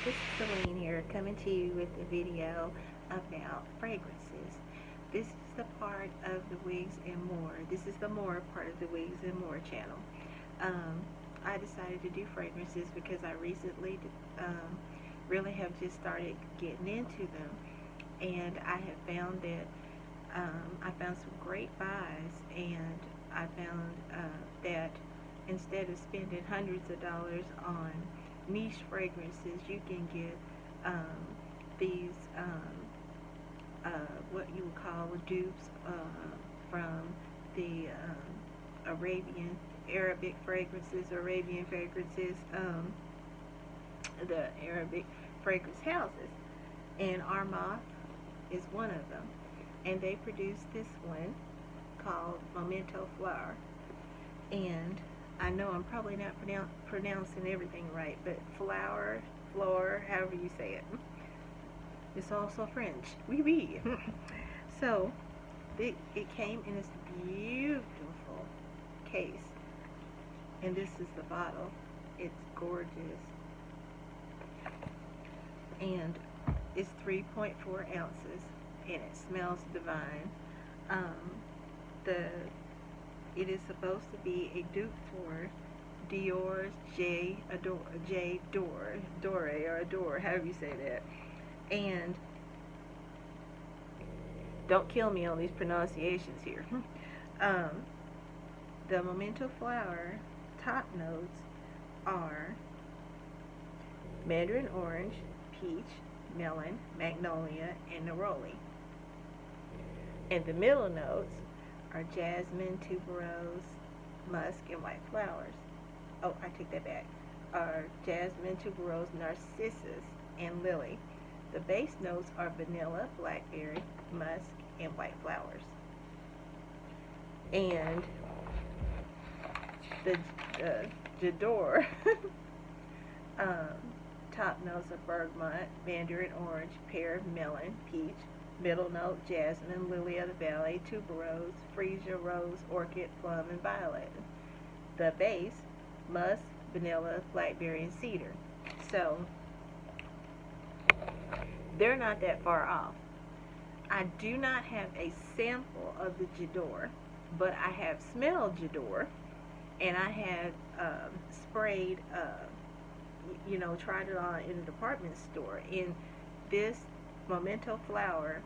This is Celine here, coming to you with a video about fragrances. This is the part of the Wigs and More. This is the more part of the Wigs and More channel. I decided to do fragrances because I recently really have just started getting into them, and I have found that I found some great buys, and I found that instead of spending hundreds of dollars on niche fragrances, you can get these what you would call dupes from the Arabic fragrances, the Arabic fragrance houses, and Armaf is one of them, and they produce this one called Momento Fleur. And I know I'm probably not pronouncing everything right, but Fleur, however you say it. It's also French. Oui, oui. So, it came in this beautiful case. And this is the bottle. It's gorgeous. And it's 3.4 ounces. And it smells divine. It is supposed to be a dupe for Dior's Adore, however you say that. And don't kill me on these pronunciations here. The Momento Flower top notes are mandarin orange, peach, melon, magnolia, and neroli. And the middle notes are jasmine, tuberose, musk, and white flowers. Oh, I take that back. Are jasmine, tuberose, narcissus, and lily. The base notes are vanilla, blackberry, musk, and white flowers. And the J'adore top notes are bergamot, mandarin orange, pear, melon, peach. Middle note, jasmine, lily of the valley, tuberose, freesia, rose, orchid, plum, and violet. The base, musk, vanilla, blackberry, and cedar. So, they're not that far off. I do not have a sample of the J'adore, but I have smelled J'adore, and I had sprayed, tried it on in a department store. And this Momento Flower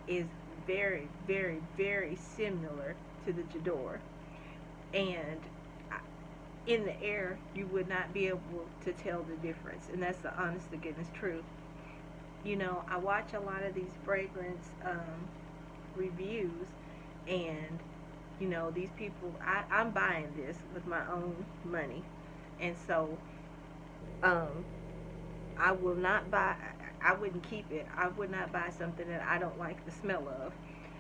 is very, very, very similar to the J'adore, and in the air you would not be able to tell the difference, and that's the honest to goodness truth. I watch a lot of these fragrance reviews, and these people, I'm buying this with my own money, and so I wouldn't keep it. I would not buy something that I don't like the smell of.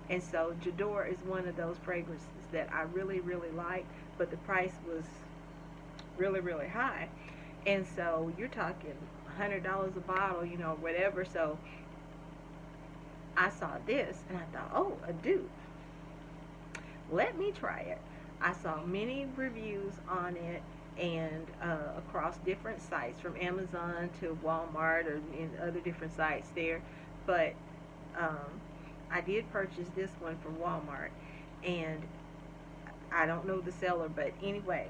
And so J'adore is one of those fragrances that I really, really like, but the price was really, really high. And so you're talking $100 a bottle, whatever. So I saw this and I thought, oh, a dupe. Let me try it. I saw many reviews on it, and across different sites, from Amazon to Walmart or in other different sites there. But I did purchase this one from Walmart, and I don't know the seller, but anyway,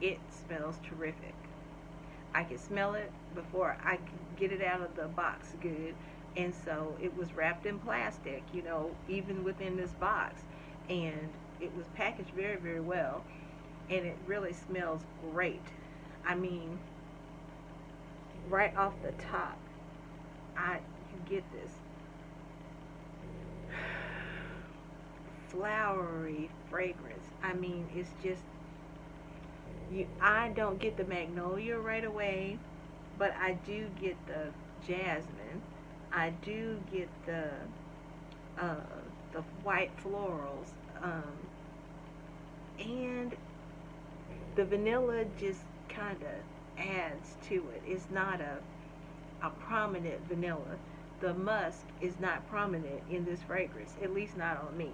it smells terrific. I could smell it before I could get it out of the box good, and so it was wrapped in plastic, even within this box, and it was packaged very, very well. And it really smells great. I mean, right off the top, you get this flowery fragrance. I mean, it's just, I don't get the magnolia right away, but I do get the jasmine. I do get the white florals, and the vanilla just kind of adds to it. It's not a prominent vanilla. The musk is not prominent in this fragrance, at least not on me.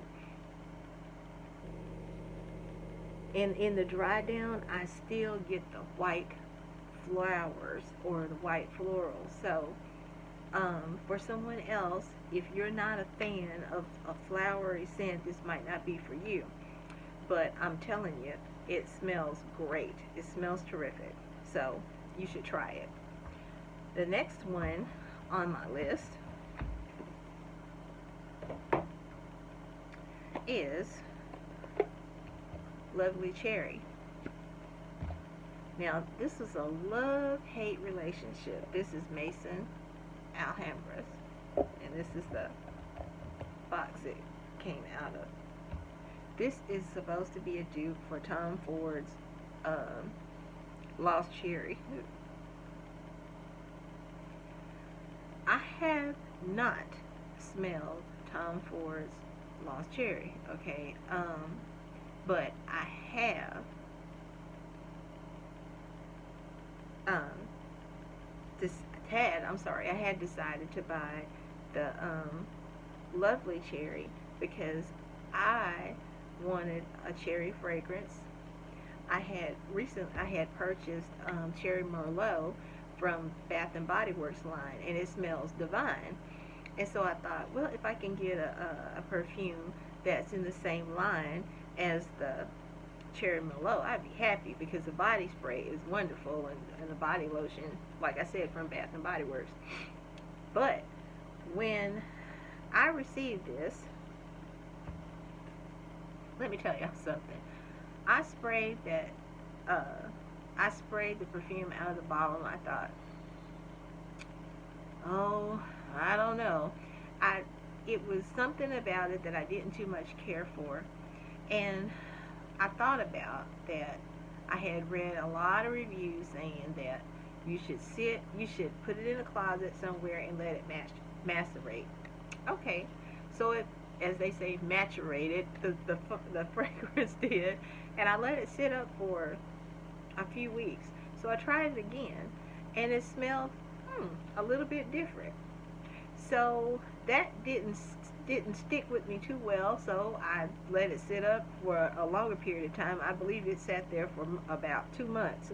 And in the dry down, I still get the white flowers or the white floral. So for someone else, if you're not a fan of a flowery scent, this might not be for you. But I'm telling you, it smells great. It smells terrific. So you should try it. The next one on my list is Lovely Cherry. Now, this is a love-hate relationship. This is Maison Alhambra, and this is the box it came out of. This is supposed to be a dupe for Tom Ford's Lost Cherry. I have not smelled Tom Ford's Lost Cherry, okay, but I have I had decided to buy the Lovely Cherry because I wanted a cherry fragrance. I had purchased Cherry Merlot from Bath and Body Works line, and it smells divine. And so I thought, well, if I can get a perfume that's in the same line as the Cherry Merlot, I'd be happy, because the body spray is wonderful, and the body lotion, like I said, from Bath and Body Works. But when I received this, let me tell y'all something. I sprayed the perfume out of the bottle, and I thought, oh, I don't know. It was something about it that I didn't too much care for, and I thought about that. I had read a lot of reviews saying that you should put it in a closet somewhere and let it macerate. Okay, so it, as they say, maturated, the fragrance did, and I let it sit up for a few weeks. So I tried it again, and it smelled a little bit different. So that didn't stick with me too well, so I let it sit up for a longer period of time. I believe it sat there for about 2 months,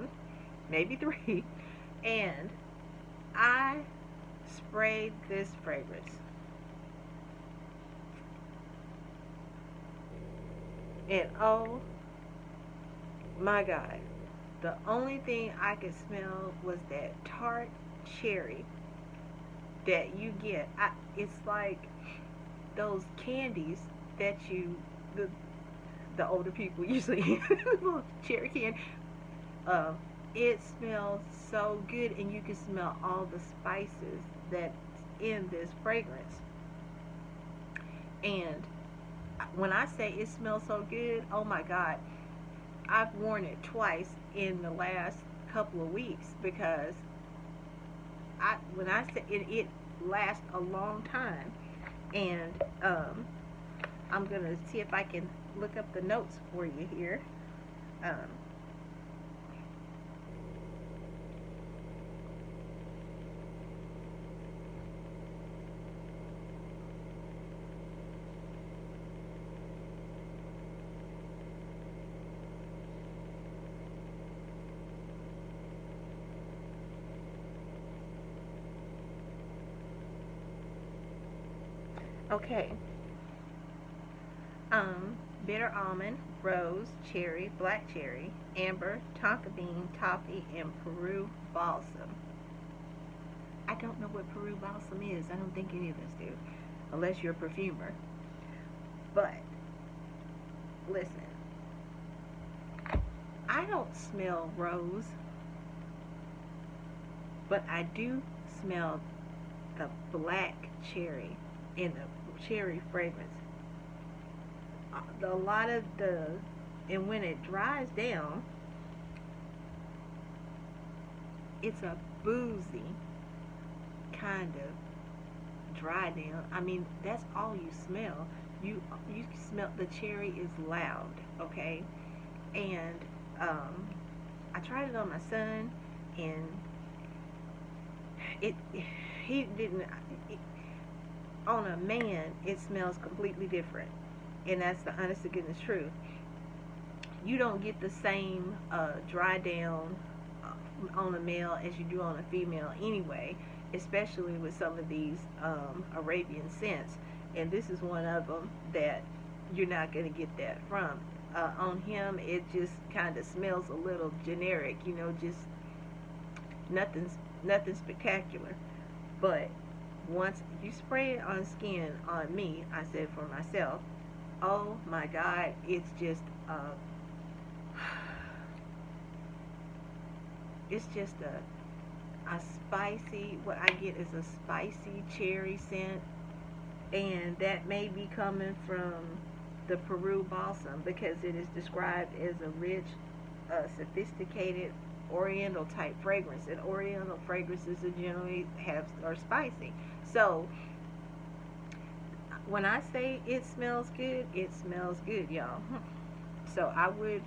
maybe 3, and I sprayed this fragrance. And oh my God, the only thing I could smell was that tart cherry that you get. It's like those candies that the older people usually eat, little cherry candy. It smells so good, and you can smell all the spices that's in this fragrance. And when I say it smells so good, oh my God, I've worn it twice in the last couple of weeks, because when I say it lasts a long time. And I'm gonna see if I can look up the notes for you here. Okay. Bitter almond, rose, cherry, black cherry, amber, tonka bean, toffee, and Peru balsam. I don't know what Peru balsam is. I don't think any of us do, unless you're a perfumer. But listen, I don't smell rose, but I do smell the black cherry in the cherry fragrance. And when it dries down, it's a boozy kind of dry down. I mean, that's all you smell. You smell the cherry is loud, okay? And I tried it on my son, and he didn't. On a man, it smells completely different, and that's the honest to goodness truth. You don't get the same dry down on a male as you do on a female anyway, especially with some of these Arabian scents. And this is one of them that you're not going to get that from. On him, it just kind of smells a little generic, you know, just nothing spectacular. But once you spray it on skin, on me, I said for myself, oh my God, it's just it's just a spicy, what I get is a spicy cherry scent, and that may be coming from the Peru balsam because it is described as a rich, sophisticated oriental type fragrance, and oriental fragrances generally are spicy. So when I say it smells good, y'all. So I would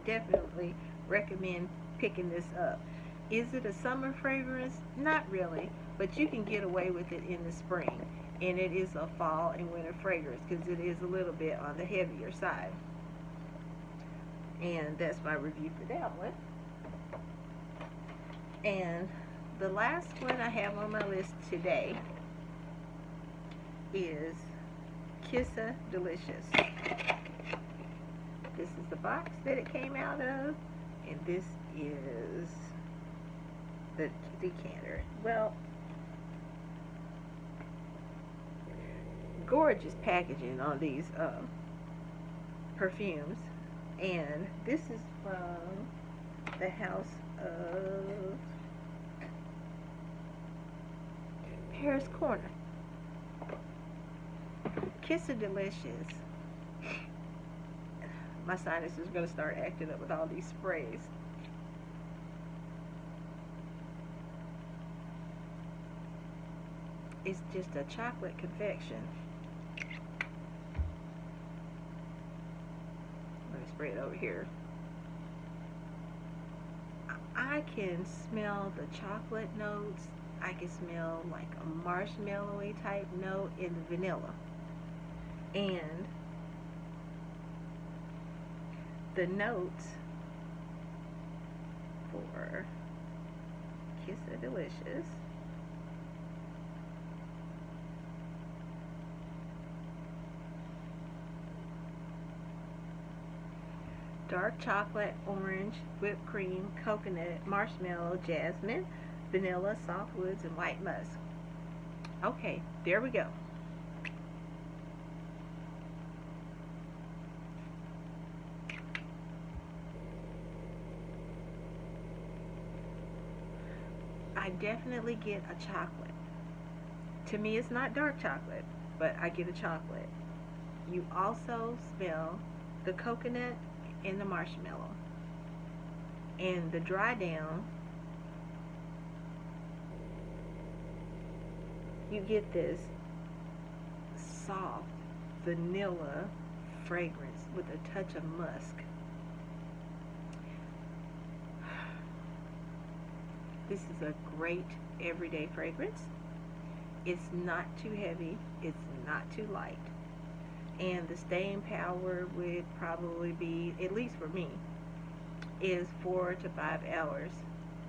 definitely recommend picking this up. Is it a summer fragrance? Not really, but you can get away with it in the spring. And it is a fall and winter fragrance because it is a little bit on the heavier side. And that's my review for that one. And the last one I have on my list today is Qissa Delicious. This is the box that it came out of, and this is the decanter. Well, gorgeous packaging on these perfumes, and this is from the house of Paris Corner. Qissa Delicious. My sinus is going to start acting up with all these sprays. It's just a chocolate confection. Let me spray it over here. I can smell the chocolate notes. I can smell like a marshmallowy type note in the vanilla. And the notes for Qissa Delicious dark chocolate, orange, whipped cream, coconut, marshmallow, jasmine, vanilla, softwoods, and white musk. Okay, there we go. I definitely get a chocolate. To me, it's not dark chocolate, but I get a chocolate. You also smell the coconut and the marshmallow. And the dry down, you get this soft vanilla fragrance with a touch of musk. This is a great everyday fragrance. It's not too heavy, it's not too light. And the staying power would probably be, at least for me, is 4 to 5 hours.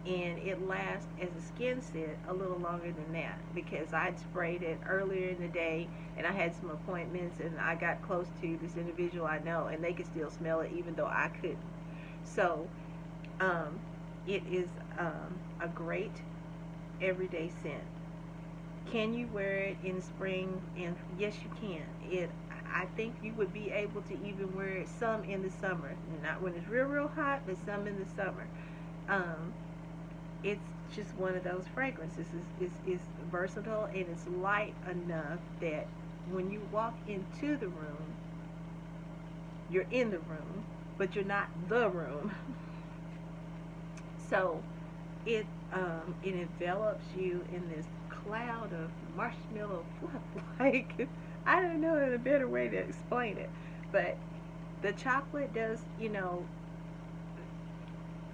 And it lasts as a skin scent a little longer than that because I'd sprayed it earlier in the day and I had some appointments and I got close to this individual I know and they could still smell it even though I couldn't. So it is a great everyday scent. Can you wear it in spring? And yes, you can. I think you would be able to even wear it some in the summer. Not when it's real hot, but some in the summer. It's just one of those fragrances. It's versatile and it's light enough that when you walk into the room, you're in the room, but you're not the room. So it envelops you in this cloud of marshmallow fluff. Like, I don't know a better way to explain it, but the chocolate does,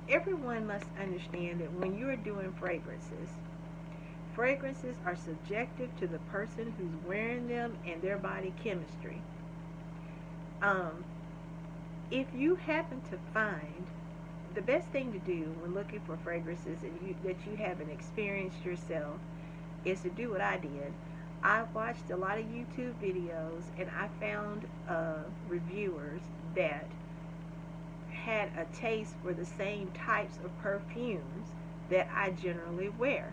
everyone must understand that when you're doing fragrances are subjective to the person who's wearing them and their body chemistry. If you happen to find the best thing to do when looking for fragrances that you haven't experienced yourself is to do what I did. I watched a lot of YouTube videos and I found reviewers that had a taste for the same types of perfumes that I generally wear.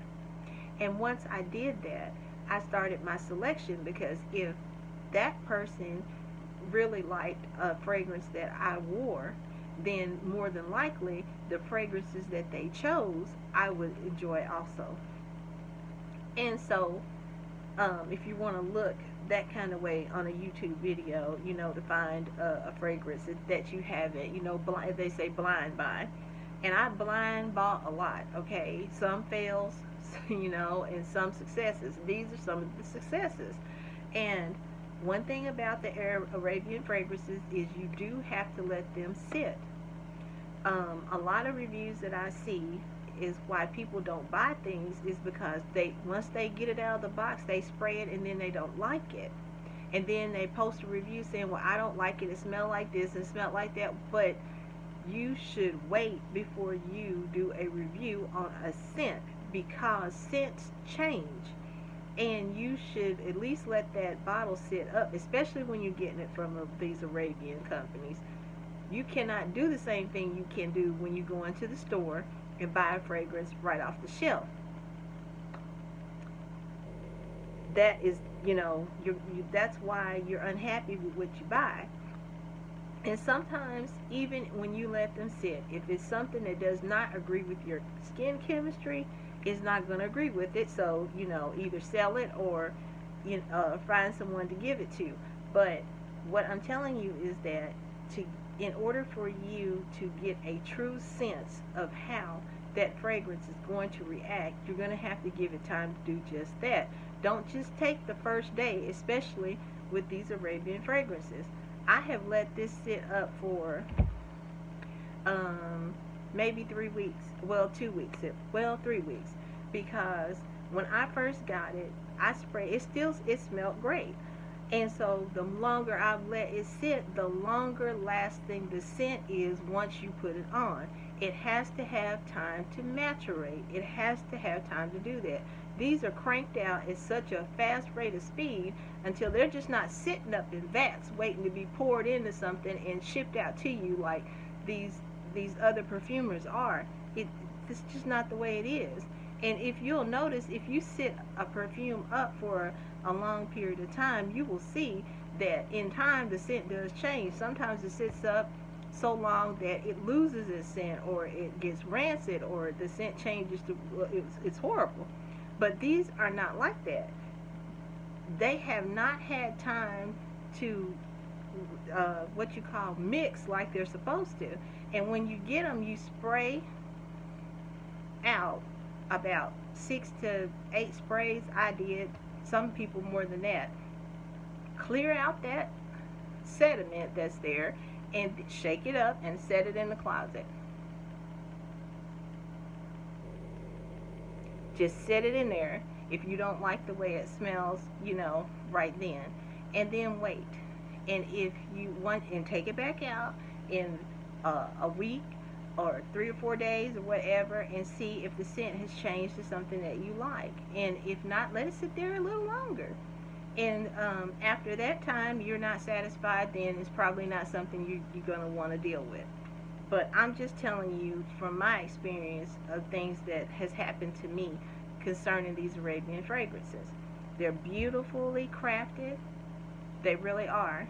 And once I did that, I started my selection, because if that person really liked a fragrance that I wore, then more than likely the fragrances that they chose I would enjoy also. And so if you want to look that kind of way on a YouTube video, to find a fragrance that you haven't, they say blind buy. And I blind bought a lot, okay? Some fails, and some successes. These are some of the successes. And one thing about the Arabian fragrances is you do have to let them sit. A lot of reviews that I see is why people don't buy things is because once they get it out of the box, they spray it and then they don't like it. And then they post a review saying, well, I don't like it, it smelled like this and smelled like that. But you should wait before you do a review on a scent, because scents change. And you should at least let that bottle sit up, especially when you're getting it from these Arabian companies. You cannot do the same thing you can do when you go into the store and buy a fragrance right off the shelf. That is, that's why you're unhappy with what you buy. And sometimes, even when you let them sit, if it's something that does not agree with your skin chemistry, it's not going to agree with it. So, either sell it or find someone to give it to. But what I'm telling you is that in order for you to get a true sense of how that fragrance is going to react, you're going to have to give it time to do just that. Don't just take the first day, especially with these Arabian fragrances. I have let this sit up for maybe 3 weeks. Well, 2 weeks. 3 weeks. Because when I first got it, I sprayed. It smelled great. And so the longer I've let it sit, the longer lasting the scent is once you put it on. It has to have time to maturate. It has to have time to do that. These are cranked out at such a fast rate of speed until they're just not sitting up in vats waiting to be poured into something and shipped out to you like these other perfumers are. It's just not the way it is. And if you'll notice, if you sit a perfume up for a long period of time, you will see that in time the scent does change. Sometimes it sits up so long that it loses its scent, or it gets rancid, or the scent changes to it's horrible. But these are not like that. They have not had time to what you call mix like they're supposed to. And when you get them, you spray out about 6 to 8 sprays. I did. Some people more than that. Clear out that sediment that's there and shake it up and set it in the closet. Just set it in there if you don't like the way it smells, right then. And then wait. And if you want, and take it back out in a week or 3 or 4 days or whatever, and see if the scent has changed to something that you like. And if not, let it sit there a little longer. And after that time you're not satisfied, then it's probably not something you're going to want to deal with. But I'm just telling you from my experience of things that has happened to me concerning these Arabian fragrances. They're beautifully crafted. They really are.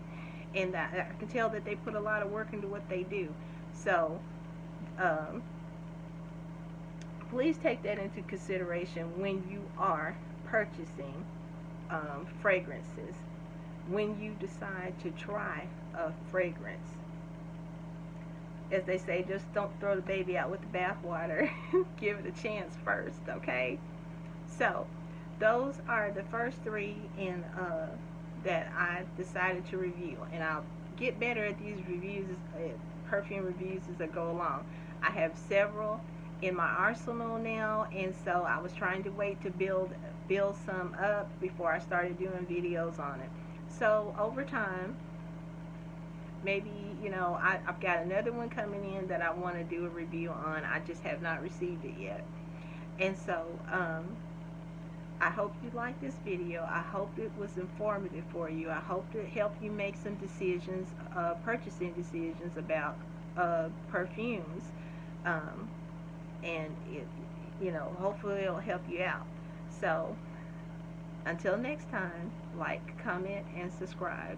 And I can tell that they put a lot of work into what they do. So please take that into consideration when you are purchasing fragrances. When you decide to try a fragrance, as they say, just don't throw the baby out with the bathwater. Give it a chance first, okay? So those are the first 3 that I decided to review, and I'll get better at these reviews, perfume reviews, as I go along. I have several in my arsenal now, and so I was trying to wait to build some up before I started doing videos on it. So over time, maybe, I've got another one coming in that I want to do a review on. I just have not received it yet. And so, I hope you liked this video. I hope it was informative for you. I hope it helped you make some decisions, purchasing decisions about perfumes. And hopefully it'll help you out. So, until next time, like, comment, and subscribe.